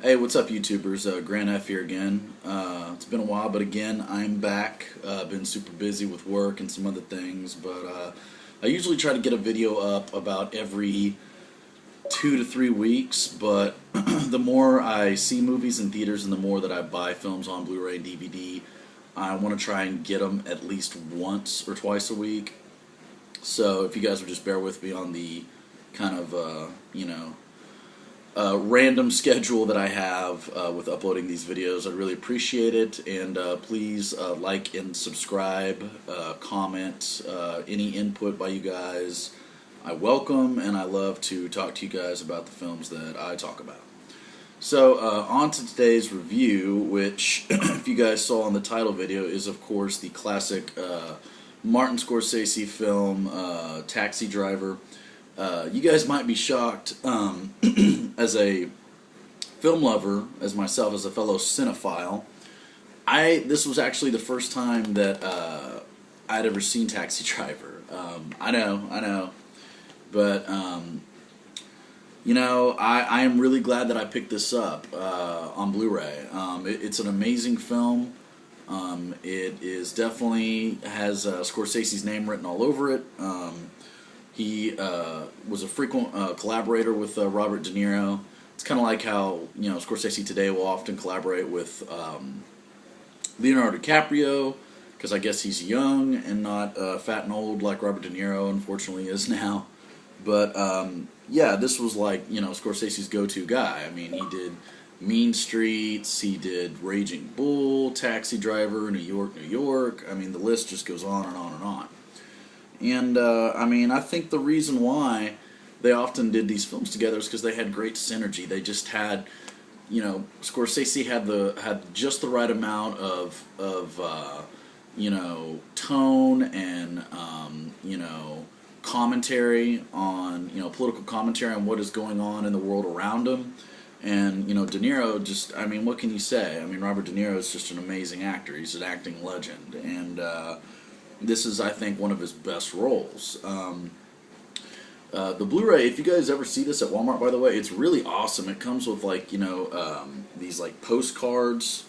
Hey, what's up, YouTubers? Grant F here again. It's been a while, but again, I'm back. Been super busy with work and some other things, but I usually try to get a video up about every 2 to 3 weeks. But the more I see movies in theaters and the more that I buy films on Blu-ray, DVD, I want to try and get them at least once or twice a week. So if you guys would just bear with me on the kind of random schedule that I have with uploading these videos. I'd really appreciate it, and please like and subscribe, comment, any input by you guys. I welcome, and I love to talk to you guys about the films that I talk about. So, on to today's review, which, if you guys saw in the title video, is of course the classic Martin Scorsese film, Taxi Driver. You guys might be shocked, as a film lover, as myself, as a fellow cinephile. This was actually the first time that I'd ever seen Taxi Driver. I know, but I am really glad that I picked this up on Blu-ray. It's an amazing film. It is definitely has Scorsese's name written all over it. He was a frequent collaborator with Robert De Niro. It's kind of like how Scorsese today will often collaborate with Leonardo DiCaprio, because I guess he's young and not fat and old like Robert De Niro unfortunately is now. But yeah, this was like Scorsese's go-to guy. I mean, he did Mean Streets, he did Raging Bull, Taxi Driver, New York, New York. I mean, the list just goes on and on and on. And I think the reason why they often did these films together is because they had great synergy. They just had, Scorsese had just the right amount of tone and commentary on political commentary on what is going on in the world around him. And De Niro just, what can you say? I mean, Robert De Niro is just an amazing actor. He's an acting legend, and this is, I think, one of his best roles. The Blu-ray, if you guys ever see this at Walmart, by the way, it's really awesome. It comes with these postcards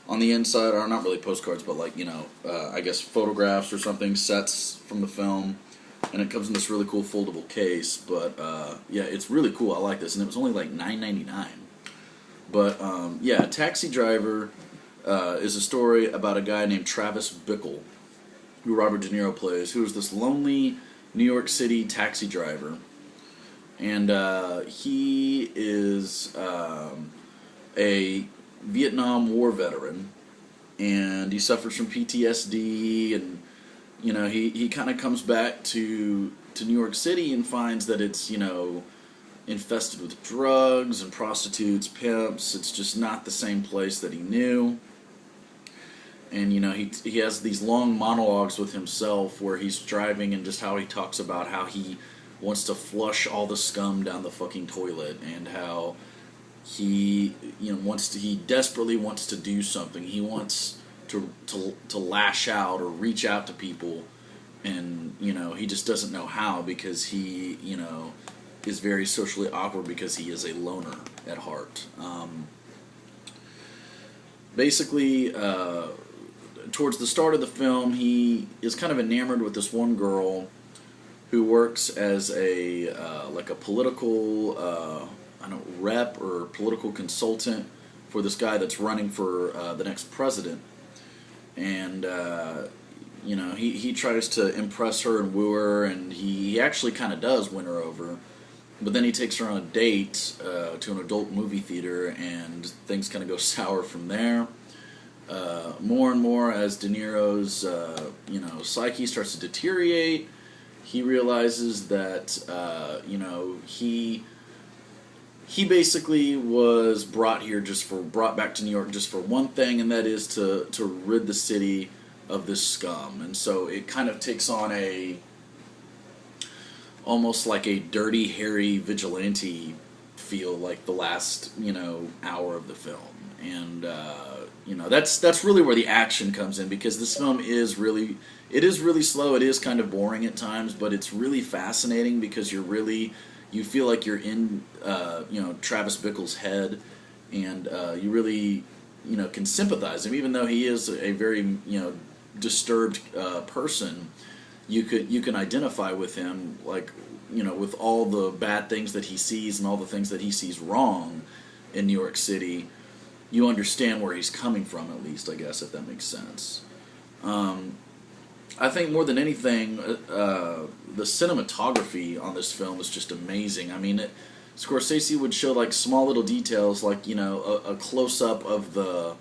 on the inside, or not really postcards, but I guess photographs or something, sets from the film, and it comes in this really cool foldable case. But yeah, it's really cool. I like this, and it was only like $9.99. But yeah, Taxi Driver is a story about a guy named Travis Bickle, who Robert De Niro plays, who is this lonely New York City taxi driver. And he is a Vietnam War veteran, and he suffers from PTSD, and he kind of comes back to New York City and finds that it's infested with drugs and prostitutes, pimps. It's just not the same place that he knew. And he has these long monologues with himself where he's driving, and just how he talks about how he wants to flush all the scum down the fucking toilet, and how he he desperately wants to do something. He wants to lash out or reach out to people, and he just doesn't know how, because he is very socially awkward, because he is a loner at heart. Basically, towards the start of the film, he is kind of enamored with this one girl who works as a political rep or political consultant for this guy that's running for the next president. And he tries to impress her and woo her, and he actually kind of does win her over. But then he takes her on a date to an adult movie theater, and things kind of go sour from there. More and more, as De Niro's psyche starts to deteriorate, he realizes that he basically was brought back to New York just for one thing, and that is to rid the city of this scum. And so it kind of takes on almost like a Dirty Harry vigilante feel, like the last hour of the film. And that's really where the action comes in, because this film is really slow. It is kind of boring at times, but it's really fascinating, because you feel like you're in Travis Bickle's head, and you really, can sympathize him, even though he is a very, disturbed person. You can identify with him, like, with all the bad things that he sees and all the things that he sees wrong in New York City. You understand where he's coming from, at least, I guess, if that makes sense. I think more than anything, the cinematography on this film is just amazing. I mean, Scorsese would show like small little details, like a close up of the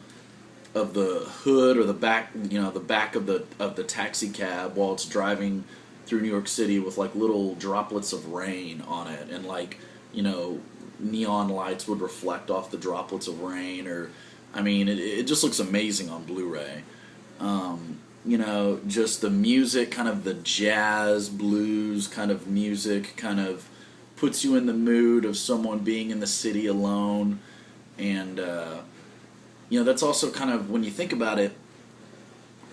hood or the back, the back of the taxi cab while it's driving through New York City with like little droplets of rain on it, and like neon lights would reflect off the droplets of rain. Or, I mean, it just looks amazing on Blu-ray. Just the music, kind of the jazz, blues kind of music, kind of puts you in the mood of someone being in the city alone. And, that's also kind of, when you think about it,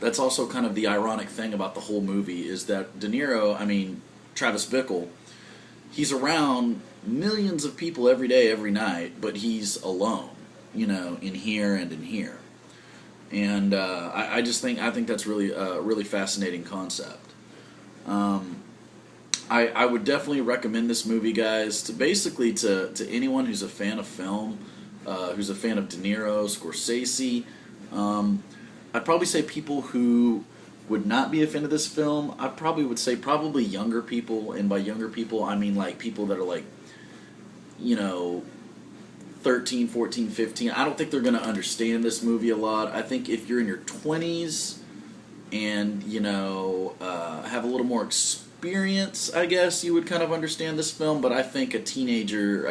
that's also kind of the ironic thing about the whole movie, is that De Niro, Travis Bickle, he's around millions of people every day, every night, but he's alone, in here and in here. And I think that's really a really fascinating concept. I would definitely recommend this movie, guys, to anyone who's a fan of film, who's a fan of De Niro, Scorsese. I'd probably say people who would not be a fan of this film, I probably would say probably younger people, and by younger people, I mean like people that are like, 13, 14, 15. I don't think they're going to understand this movie a lot. I think if you're in your 20s and, have a little more experience, I guess, you would kind of understand this film. But I think a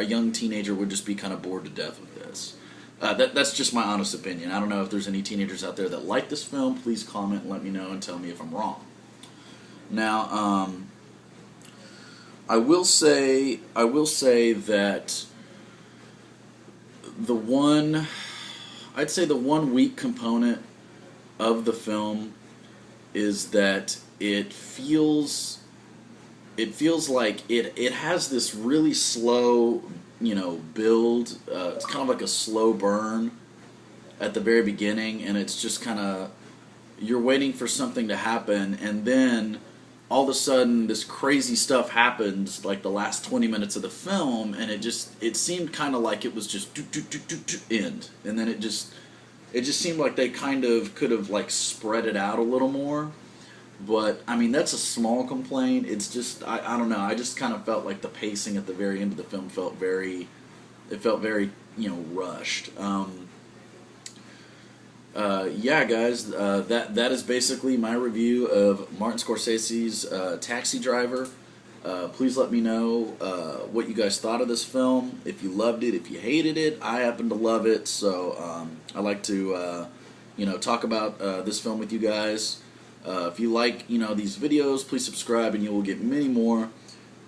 young teenager would just be kind of bored to death with this. That's just my honest opinion. I don't know if there's any teenagers out there that like this film. Please comment and let me know and tell me if I'm wrong. Now, I will say that I'd say the one weak component of the film is that it feels like it has this really slow, build. It's kind of like a slow burn at the very beginning, and it's just kind of, you're waiting for something to happen, and then all of a sudden this crazy stuff happens like the last 20 minutes of the film, and it seemed kind of like it was just end, and then it just seemed like they kind of could have like spread it out a little more. But that's a small complaint. It's just I don't know, I just kind of felt like the pacing at the very end of the film felt very rushed. Yeah, guys, that is basically my review of Martin Scorsese's Taxi Driver. Please let me know what you guys thought of this film. If you loved it, if you hated it. I happen to love it, so I like to talk about this film with you guys. If you like these videos, please subscribe, and you will get many more.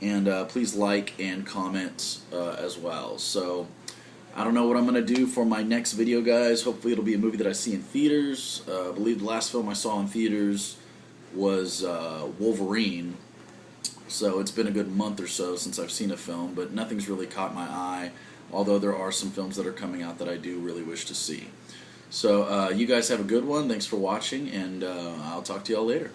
And please like and comment as well. So I don't know what I'm going to do for my next video, guys. Hopefully it'll be a movie that I see in theaters. I believe the last film I saw in theaters was Wolverine. So it's been a good month or so since I've seen a film, but nothing's really caught my eye, although there are some films that are coming out that I do really wish to see. So you guys have a good one. Thanks for watching, and I'll talk to y'all later.